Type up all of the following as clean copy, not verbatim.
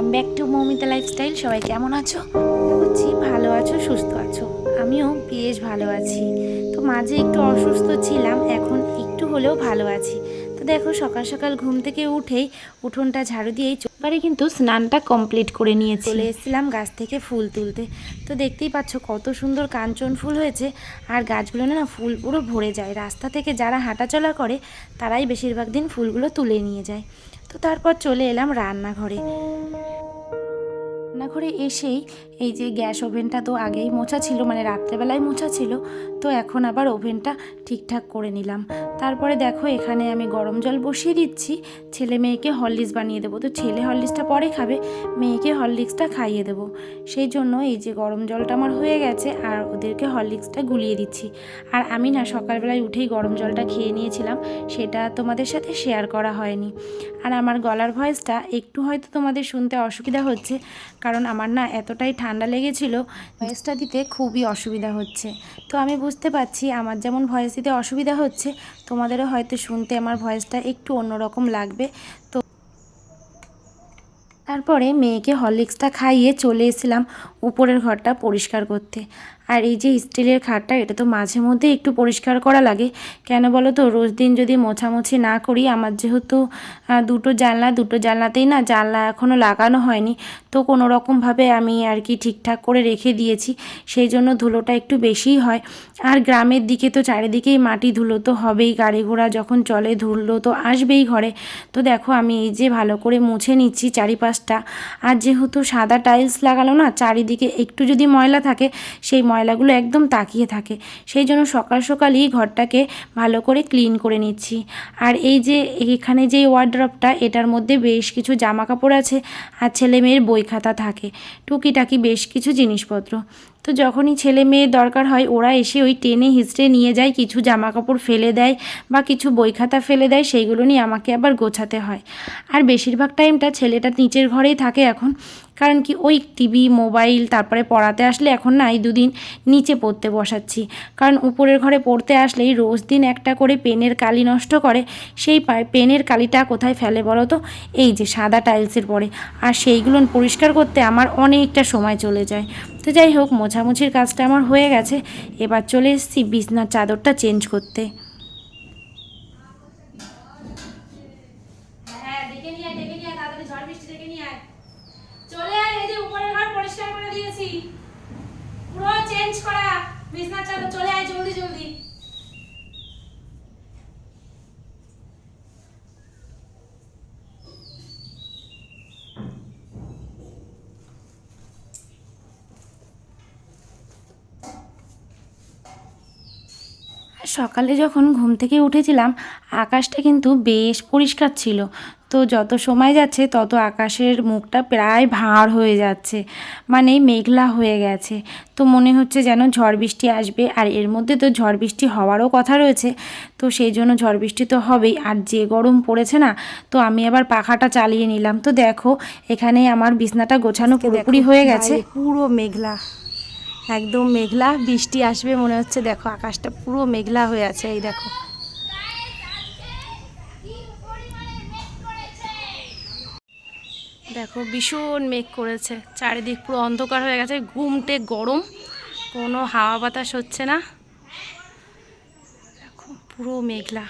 Welcome back to Moumita lifestyle. সবাই কেমন আছো? বুঝছি ভালো আছো, সুস্থ আছো। আমিও বেশ ভালো আছি। তো মাঝে একটু অসুস্থ ছিলাম, এখন একটু হলেও ভালো আছি। তো দেখো সকাল সকাল ঘুম থেকে উঠেই উঠোনটা ঝাড়ু দিয়েই এবারে কিন্তু স্নানটা কমপ্লিট করে নিয়েছি। চলে এসেছিলাম গাছ থেকে ফুল তুলতে। তো দেখতেই পাচ্ছ কত সুন্দর কাঞ্চন ফুল হয়েছে, আর গাছগুলো না ফুল পুরো ভরে যায়। রাস্তা থেকে যারা হাঁটাচলা করে তারাই বেশিরভাগ দিন ফুলগুলো তুলে নিয়ে যায়। তো তারপর চলে এলাম রান্নাঘরে। রান্নাঘরে এসেই এই যে গ্যাস ওভেনটা তো আগেই মোছা ছিল, মানে রাত্রেবেলায় মোছা ছিল, তো এখন আবার ওভেনটা ঠিকঠাক করে নিলাম। তারপরে দেখো এখানে আমি গরম জল বসিয়ে দিচ্ছি, ছেলে মেয়েকে হরলিক্স বানিয়ে দেবো। তো ছেলে হরলিক্সটা পরে খাবে, মেয়েকে হরলিক্সটা খাইয়ে দেবো। সেই জন্য এই যে গরম জলটা আমার হয়ে গেছে আর ওদেরকে হরলিক্সটা গুলিয়ে দিচ্ছি। আর আমি না সকালবেলায় উঠেই গরম জলটা খেয়ে নিয়েছিলাম, সেটা তোমাদের সাথে শেয়ার করা হয়নি। আর আমার গলার ভয়েসটা একটু হয়তো তোমাদের শুনতে অসুবিধা হচ্ছে, কারণ আমার না এতটাই ঠান্ডা লেগেছিল, ভয়েসটা দিতে খুবই অসুবিধা হচ্ছে। তো আমি বুঝতে পারছি আমার যেমন ভয়েস দিতে অসুবিধা হচ্ছে, তোমাদেরও হয়তো শুনতে আমার ভয়েসটা একটু অন্যরকম লাগবে। তো তারপরে মেয়েকে হরলিক্সটা খাইয়ে চলে এসেছিলাম উপরের ঘরটা পরিষ্কার করতে। আর এই যে স্টিলের খাটটা, এটা তো মাঝে মধ্যে একটু পরিষ্কার করা লাগে। কেন বলো তো, রোজ দিন যদি মোছামুছি না করি, আমার যেহেতু দুটো জানলাতেই না জানলা এখনও লাগানো হয়নি, তো কোনো রকমভাবে আমি আর কি ঠিকঠাক করে রেখে দিয়েছি, সেই জন্য ধুলোটা একটু বেশিই হয়। আর গ্রামের দিকে তো চারিদিকেই মাটি, ধুলো তো হবেই, গাড়ি ঘোড়া যখন চলে ধুলো তো আসবেই ঘরে। তো দেখো আমি এই যে ভালো করে মুছে নিচ্ছি চারিপাশটা। আর যেহেতু সাদা টাইলস লাগালো না, চারিদিকে একটু যদি ময়লা থাকে সেই ময়লাগুলো একদম তাকিয়ে থাকে, সেই জন্য সকাল সকালই ঘরটাকে ভালো করে ক্লিন করে নিচ্ছি। আর এই যে এখানে যে ওয়ার্ড্রপটা, এটার মধ্যে বেশ কিছু জামা কাপড় আছে আর ছেলে মেয়ের বই খাতা থাকে, টুকিটাকি বেশ কিছু জিনিসপত্র। তো যখনই ছেলে মেয়ের দরকার হয় ওরা এসে ওই টেনে হিঁচড়ে নিয়ে যায়, কিছু জামা কাপড় ফেলে দেয় বা কিছু বই খাতা ফেলে দেয়, সেইগুলো নিয়ে আমাকে আবার গোছাতে হয়। আর বেশিরভাগ টাইমটা ছেলেটা নিচের ঘরেই থাকে এখন, কারণ কি ওই টিভি মোবাইল তারপরে পড়াতে আসলে এখন না এই দুদিন নিচে পড়তে বসাচ্ছি, কারণ উপরের ঘরে পড়তে আসলেই রোজ দিন একটা করে পেনের কালি নষ্ট করে। সেই পেনের কালিটা কোথায় ফেলে বলো তো, এই যে সাদা টাইলসের পরে, আর সেইগুলো পরিষ্কার করতে আমার অনেকটা সময় চলে যায়। তো যাই হোক, মোছামুছির কাজটা আমার হয়ে গেছে, এবার চলে এসেছি বিছনার চাদরটা চেঞ্জ করতে। হ্যাঁ ডেকে নিয়ে আয়, ডেকে নিয়ে আয়, তাড়াতাড়ি ঝড় বৃষ্টি ডেকে নিয়ে আয়। চলে আয়, এই যে উপরের ঘর পরিষ্কার করে দিয়েছি, পুরো চেঞ্জ করা বিছনার চাদর, চলে আয় জলদি জলদি। সকালে যখন ঘুম থেকে উঠেছিলাম আকাশটা কিন্তু বেশ পরিষ্কার ছিল। তো যত সময় যাচ্ছে তত আকাশের মুখটা প্রায় ভাঁড় হয়ে যাচ্ছে, মানে মেঘলা হয়ে গেছে। তো মনে হচ্ছে যেন ঝড় বৃষ্টি আসবে, আর এর মধ্যে তো ঝড় বৃষ্টি হওয়ারও কথা রয়েছে। তো সেই জন্য ঝড় বৃষ্টি তো হবেই, আর যে গরম পড়েছে না, তো আমি আবার পাখাটা চালিয়ে নিলাম। তো দেখো এখানে আমার বিছনাটা গোছানো পুরোপুরি হয়ে গেছে। পুরো মেঘলা, একদম মেঘলা, বৃষ্টি আসবে মনে হচ্ছে। দেখো আকাশটা পুরো মেঘলা হয়ে আছে, এই দেখো। দেখো ভীষণ মেঘ করেছে, চারিদিক পুরো অন্ধকার হয়ে গেছে, গুমটে গরম, কোনো হাওয়া বাতাস হচ্ছে না, দেখো পুরো মেঘলা।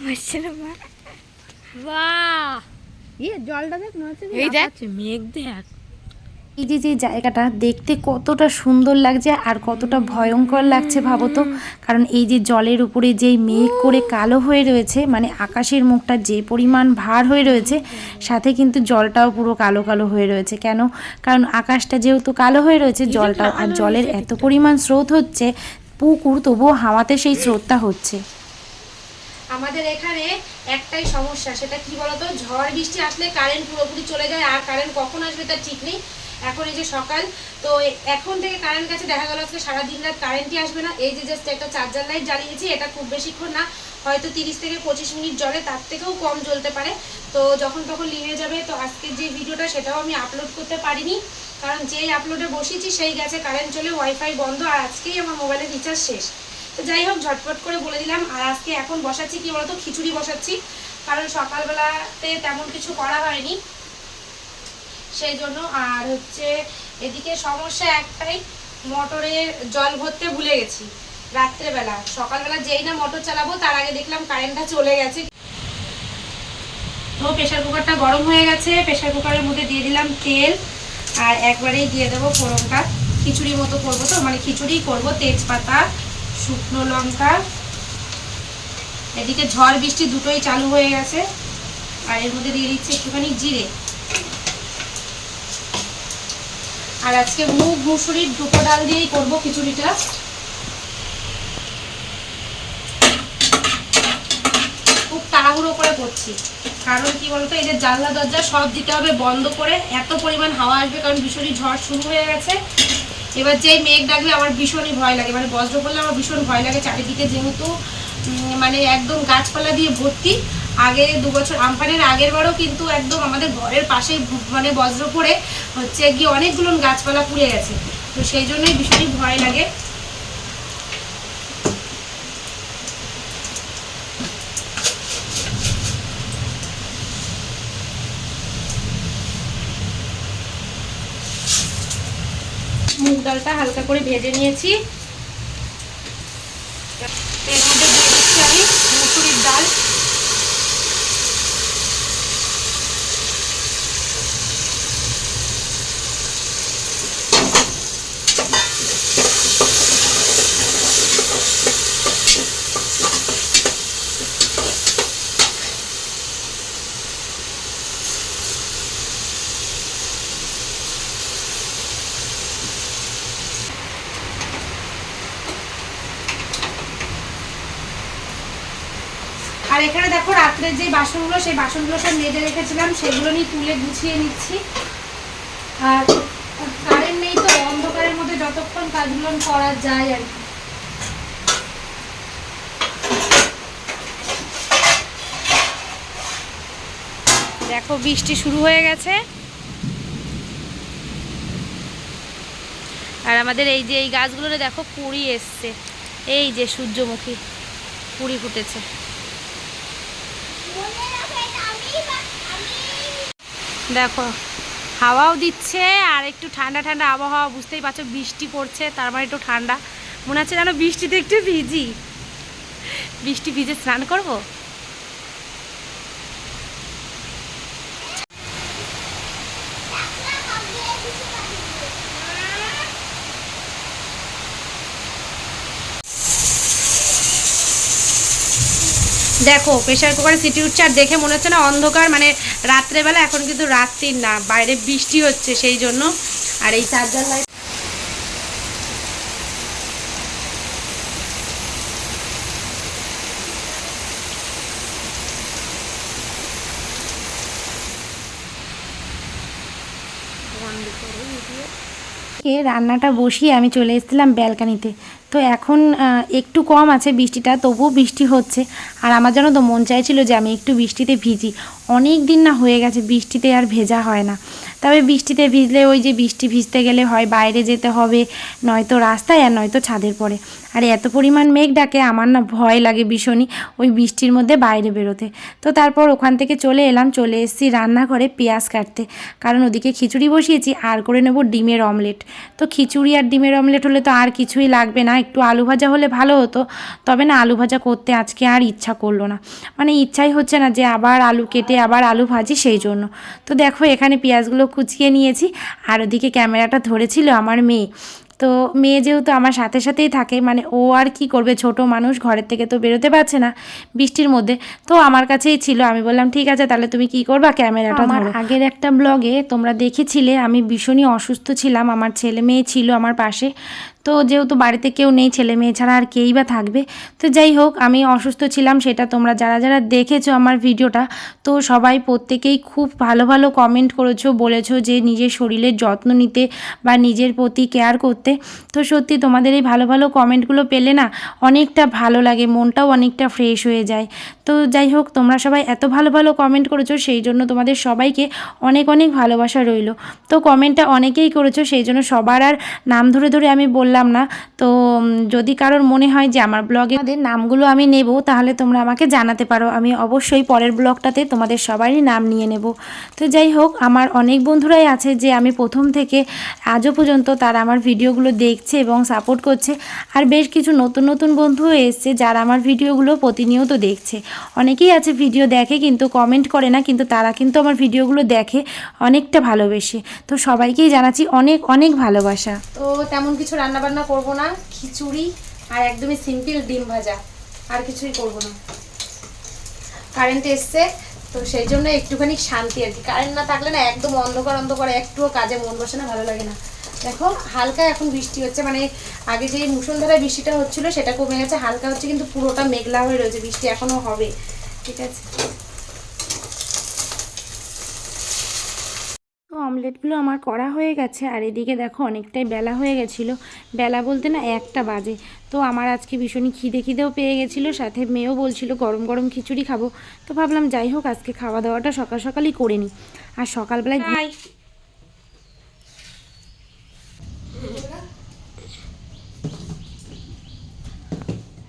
হচ্ছে না মা। বাহ, জলটা দেখ মনে হচ্ছে এই দেখ মেঘ দেখ। এই যে জায়গাটা দেখতে কতটা সুন্দর লাগছে আর কতটা ভয়ঙ্কর লাগছে ভাবো তো। কারণ এই যে জলের উপরে যেই মেঘ করে কালো হয়ে রয়েছে, মানে আকাশের মুখটা যে পরিমাণ ভার হয়ে রয়েছে, সাথে কিন্তু জলটাও পুরো কালো কালো হয়ে রয়েছে। কেন? কারণ আকাশটা যেহেতু কালো হয়ে রয়েছে, জলটাও, আর জলের এত পরিমাণ স্রোত হচ্ছে পুকুর, তবুও হাওয়াতে সেই স্রোতটা হচ্ছে। আমাদের এখানে একটাই সমস্যা, সেটা কি বলতো, ঝড় বৃষ্টি আসলে কারেন্ট পুরোপুরি চলে যায়, আর কারেন্ট কখন আসবে তার ঠিক নেই। এখন এই যে সকাল, তো এখন থেকে কারেন্ট কাছে দেখা গেল আজকে সারাদিন রাত কারেন্টই আসবে না। এই যে জাস্ট একটা চার্জার লাইট জ্বালিয়েছি, এটা খুব বেশিক্ষণ না, হয়তো 30 থেকে 25 মিনিট জ্বলে, তার থেকেও কম জ্বলতে পারে। তো যখন তখন নিভে যাবে। তো আজকের যে ভিডিওটা সেটাও আমি আপলোড করতে পারিনি, কারণ যেই আপলোডে বসিয়েছি সেই গেছে কারেন্ট চলে, ওয়াইফাই বন্ধ, আর আজকেই আমার মোবাইলের রিচার্জ শেষ। তো যাই হোক, ঝটপট করে বলে দিলাম। আর আজকে এখন বসাচ্ছি কি বলতো, খিচুড়ি বসাচ্ছি, কারণ সকালবেলাতে তেমন কিছু করা হয়নি সেই জন্য। আর হচ্ছে এদিকে সমস্যা একটাই, মোটরের জল ভরতে ভুলে গেছি রাত্রেবেলা। সকালবেলা যেই না মোটর চালাবো তার আগে দেখলাম কারেন্টটা চলে গেছে। তো প্রেশার কুকারটা গরম হয়ে গেছে, প্রেশার কুকারের মধ্যে দিয়ে দিলাম তেল, আর একবারেই দিয়ে দেবো ফোড়নটা। খিচুড়ি মতো করবো তো, মানে খিচুড়ি করবো। তেজপাতা, শুকনো লঙ্কা, এদিকে ঝড় বৃষ্টি দুটোই চালু হয়ে গেছে, আর এর মধ্যে দিয়ে দিচ্ছি একটুখানি জিরে। আর আজকে মুগ মুসুরির দুটো ডাল দিয়েই করবো খিচুড়িটা। খুব তাড়াহুড়ো করে করছি, কারণ কি বলতো, এই যে জানলা দরজা সব দিতে হবে বন্ধ করে, এত পরিমাণ হাওয়া আসবে, কারণ ভীষণই ঝড় শুরু হয়ে গেছে। এবার যেই মেঘ ডাকলে আমার ভীষণই ভয় লাগে, মানে বজ্র পড়লে আমার ভীষণ ভয় লাগে। চারিদিকে যেহেতু মানে একদম গাছপালা দিয়ে ভর্তি। আগে 2 বছর আমফানের আগের বারও কিন্তু একদম আমাদের ঘরের পাশেই মানে বজ্র পড়ে হচ্ছে গিয়ে অনেকগুলো গাছপালা পুড়ে গেছে। তো সেই জন্যই ভীষণই ভয় লাগে। মুগ ডালটা হালকা করে ভেজে নিয়েছি, এর মধ্যে দিয়ে দিচ্ছি আমি মুসুরির ডাল। আর এখানে দেখো রাত্রের যে বাসনগুলো, সেই বাসনগুলো সব মেজে রেখেছিলাম, সেগুলো নিয়ে তুলে গুছিয়ে নিচ্ছি। আর কারেন্ট নেই তো, অন্ধকারের মধ্যে যতক্ষণ কাজগুলো করা যায় আর কি। দেখো বৃষ্টি শুরু হয়ে গেছে, আর আমাদের এই যে এই গাছগুলোতে দেখো কুঁড়ি এসছে, এই যে সূর্যমুখী কুঁড়ি ফুটেছে। দেখো হাওয়াও দিচ্ছে, আর একটু ঠান্ডা ঠান্ডা আবহাওয়া, বুঝতেই পারছো বৃষ্টি পড়ছে, তার মানে একটু ঠান্ডা মনে হচ্ছে, যেন বৃষ্টিতে একটু ভিজি, বৃষ্টি ভিজে স্নান করব। দেখো প্রেশার কুকারে সিটি উঠছে, আর দেখে মনে হচ্ছে না অন্ধকার, মানে রাত্রেবেলা, এখন কিন্তু রাত্রির না, বাইরে বৃষ্টি হচ্ছে সেই জন্য। আর এই চার্জার লাইট রান্নাটা বসিয়ে আমি চলে এসেছিলাম ব্যালকানিতে। তো এখন একটু কম আছে বৃষ্টিটা, তবুও বৃষ্টি হচ্ছে। আর আমার জানো তো মন চাইছিল যে আমি একটু বৃষ্টিতে ভিজি। অনেক দিন না হয়ে গেছে বৃষ্টিতে আর ভেজা হয় না। তবে বৃষ্টিতে ভিজলে ওই যে বৃষ্টি ভিজতে গেলে হয় বাইরে যেতে হবে, নয়তো রাস্তায় আর নয়তো ছাদের পরে। আর এত পরিমাণ মেঘ ডাকে আমার না ভয় লাগে ভীষণই ওই বৃষ্টির মধ্যে বাইরে বেরোতে। তো তারপর ওখান থেকে চলে এসেছি রান্নাঘরে পেঁয়াজ কাটতে, কারণ ওদিকে খিচুড়ি বসিয়েছি আর করে নেব ডিমের অমলেট। তো খিচুড়ি আর ডিমের অমলেট হলে তো আর কিছুই লাগবে না, একটু আলু ভাজা হলে ভালো হতো, তবে না আলু ভাজা করতে আজকে আর ইচ্ছা করলো না, মানে ইচ্ছাই হচ্ছে না যে আবার আলু কেটে আবার আলু ভাজি, সেই জন্য। তো দেখো এখানে পেঁয়াজগুলো কুচিয়ে নিয়েছি, আর ওদিকে ক্যামেরাটা ধরেছিল আমার মেয়ে। তো মেয়ে যেহেতু আমার সাথে সাথেই থাকে, মানে ও আর কি করবে, ছোট মানুষ, ঘরের থেকে তো বেরোতে পারছে না বৃষ্টির মধ্যে, তো আমার কাছেই ছিল। আমি বললাম ঠিক আছে তাহলে তুমি কি করবা, ক্যামেরাটা ধরো। আগের একটা ব্লগে তোমরা দেখেছিলে আমি ভীষণই অসুস্থ ছিলাম, আমার ছেলে মেয়ে ছিল আমার পাশে। তো যেহেতু বাড়িতে কেউ নেই, ছেলে মেয়ে ছাড়া আর কেই বা থাকবে, তো যাই হোক আমি অসুস্থ ছিলাম, সেটা তোমরা যারা যারা দেখেছো আমার ভিডিওটা, তো সবাই প্রত্যেকেই খুব ভালো ভালো কমেন্ট করেছো, বলেছো যে নিজের শরীরের যত্ন নিতে বা নিজের প্রতি কেয়ার করতে। তো সত্যি তোমাদের এই ভালো ভালো কমেন্টগুলো পেলে না অনেকটা ভালো লাগে, মনটাও অনেকটা ফ্রেশ হয়ে যায়। তো যাই হোক তোমরা সবাই এত ভালো ভালো কমেন্ট করেছো, সেই জন্য তোমাদের সবাইকে অনেক অনেক ভালোবাসা রইলো। তো কমেন্টটা অনেকেই করেছো, সেই জন্য সবার আর নাম ধরে ধরে আমি বললাম না। তো যদি কারোর মনে হয় যে আমার ব্লগে আমাদের নামগুলো আমি নেব, তাহলে তোমরা আমাকে জানাতে পারো, আমি অবশ্যই পরের ব্লগটাতে তোমাদের সবারই নাম নিয়ে নেব। তো যাই হোক আমার অনেক বন্ধুরাই আছে যে আমি প্রথম থেকে আজও পর্যন্ত তারা আমার ভিডিওগুলো দেখছে এবং সাপোর্ট করছে, আর বেশ কিছু নতুন নতুন বন্ধুও এসছে যারা আমার ভিডিওগুলো প্রতিনিয়ত দেখছে। অনেকেই আছে ভিডিও দেখে কিন্তু কমেন্ট করে না, কিন্তু তারা কিন্তু আমার ভিডিওগুলো দেখে অনেকটা ভালোবেসে। তো সবাইকেই জানাচ্ছি অনেক অনেক ভালোবাসা। তো তেমন কিছু রান্না বান্না করবো না, খিচুড়ি আর একদমই সিম্পল ডিম ভাজা, আর কিছুই করবো না। কারেন্ট এসছে তো সেই জন্য একটুখানি শান্তি আর কি, কারেন্ট না থাকলে না একদম অন্ধকার অন্ধকার, একটুও কাজে মন বসে না, ভালো লাগে না। দেখো হালকা এখন বৃষ্টি হচ্ছে, মানে আগে যে মুষলধারায় বৃষ্টিটা হচ্ছিল সেটা কমে গেছে, হালকা হচ্ছে, কিন্তু পুরোটা মেঘলা হয়ে রয়েছে, বৃষ্টি এখনো হবে। ঠিক আছে, তো অমলেটগুলো আমার করা হয়ে গেছে, আর এদিকে দেখো অনেকটাই বেলা হয়ে গেছিলো, বেলা বলতে না 1টা বাজে। তো আমার আজকে ভীষণই খিদেও পেয়ে গেছিলো, সাথে মেয়েও বলছিল গরম গরম খিচুড়ি খাবো। তো ভাবলাম যাই হোক আজকে খাওয়া দাওয়াটা সকাল সকালই করে নিই। আর সকালবেলায়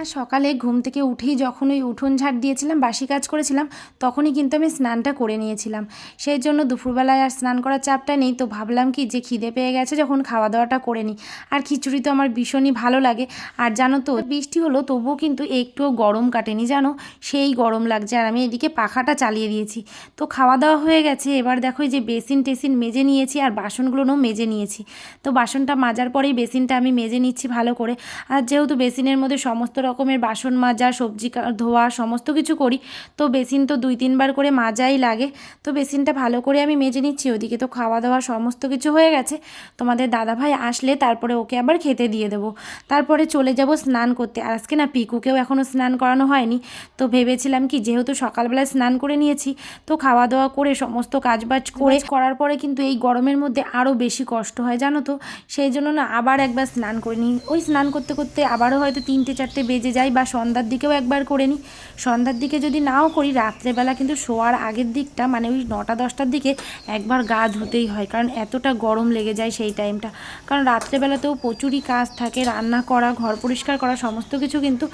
আর সকালে ঘুম থেকে উঠেই যখন ওই উঠোন ঝাড় দিয়েছিলাম, বাসি কাজ করেছিলাম, তখনই কিন্তু আমি স্নানটা করে নিয়েছিলাম। সেই জন্য দুপুরবেলায় আর স্নান করার চাপটা নেই। তো ভাবলাম কি যে খিদে পেয়ে গেছে যখন, খাওয়া দাওয়াটা করে নিই। আর খিচুড়ি তো আমার ভীষণই ভালো লাগে। আর জানো তো বৃষ্টি হলো তবুও কিন্তু একটুও গরম কাটেনি, জানো সেই গরম লাগছে। আর আমি এদিকে পাখাটা চালিয়ে দিয়েছি। তো খাওয়া দাওয়া হয়ে গেছে, এবার দেখো যে বেসিন টেসিন মেজে নিয়েছি, আর বাসনগুলোও মেজে নিয়েছি। তো বাসনটা মাজার পরেই বেসিনটা আমি মেজে নিচ্ছি ভালো করে। আর যেহেতু বেসিনের মধ্যে সমস্ত রকমের বাসন মাজা, সবজি ধোয়া সমস্ত কিছু করি, তো বেসিন তো 2-3 বার করে মাজাই লাগে। তো বেসিনটা ভালো করে আমি মেজে নিচ্ছি। ওদিকে তো খাওয়া দাওয়া সমস্ত কিছু হয়ে গেছে, তোমাদের দাদাভাই আসলে তারপরে ওকে আবার খেতে দিয়ে দেবো, তারপরে চলে যাব স্নান করতে। আর আজকে না পিকুকেও এখনও স্নান করানো হয়নি। তো ভেবেছিলাম কি যেহেতু সকালবেলায় স্নান করে নিয়েছি, তো খাওয়া দাওয়া করে সমস্ত কাজবাজ করার পরে কিন্তু এই গরমের মধ্যে আরও বেশি কষ্ট হয়, জানো তো, সেই জন্য না আবার একবার স্নান করে নিই। ওই স্নান করতে করতে আবারও হয়তো 3-4 বেজে যায়, বা সন্ধ্যার দিকেও একবার করে নিই। সন্ধ্যার দিকে যদি নাও করি, রাত্রেবেলা কিন্তু শোয়ার আগের দিকটা, মানে ওই 9টা-10টার দিকে একবার গা ধুতেই হয়, কারণ এতটা গরম লেগে যায় সেই টাইমটা। কারণ রাত্রেবেলাতেও প্রচুরই কাজ থাকে, রান্না করা, ঘর পরিষ্কার করা সমস্ত কিছু কিন্তু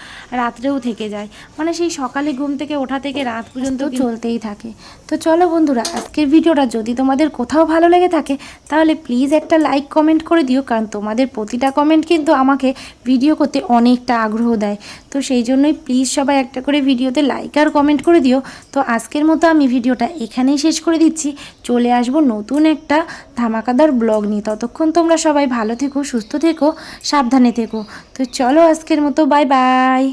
রাত্রেও থেকে যায়, মানে সেই সকালে ঘুম থেকে ওঠা থেকে রাত পর্যন্ত চলতেই থাকে। তো চলো বন্ধুরা, আজকের ভিডিওটা যদি তোমাদের কোথাও ভালো লেগে থাকে তাহলে প্লিজ একটা লাইক কমেন্ট করে দিও, কারণ তোমাদের প্রতিটা কমেন্ট কিন্তু আমাকে ভিডিও করতে অনেকটা আগ্রহ দেয়। তো সেই জন্যই প্লিজ সবাই একটা করে ভিডিওতে লাইক আর কমেন্ট করে দিও। তো আজকের মতো আমি ভিডিওটা এখানেই শেষ করে দিচ্ছি, চলে আসবো নতুন একটা ধামাকাদার ব্লগ নিয়ে। ততক্ষণ তোমরা সবাই ভালো থেকো, সুস্থ থেকো, সাবধানে থেকো। তো চলো আজকের মতো বাই বাই।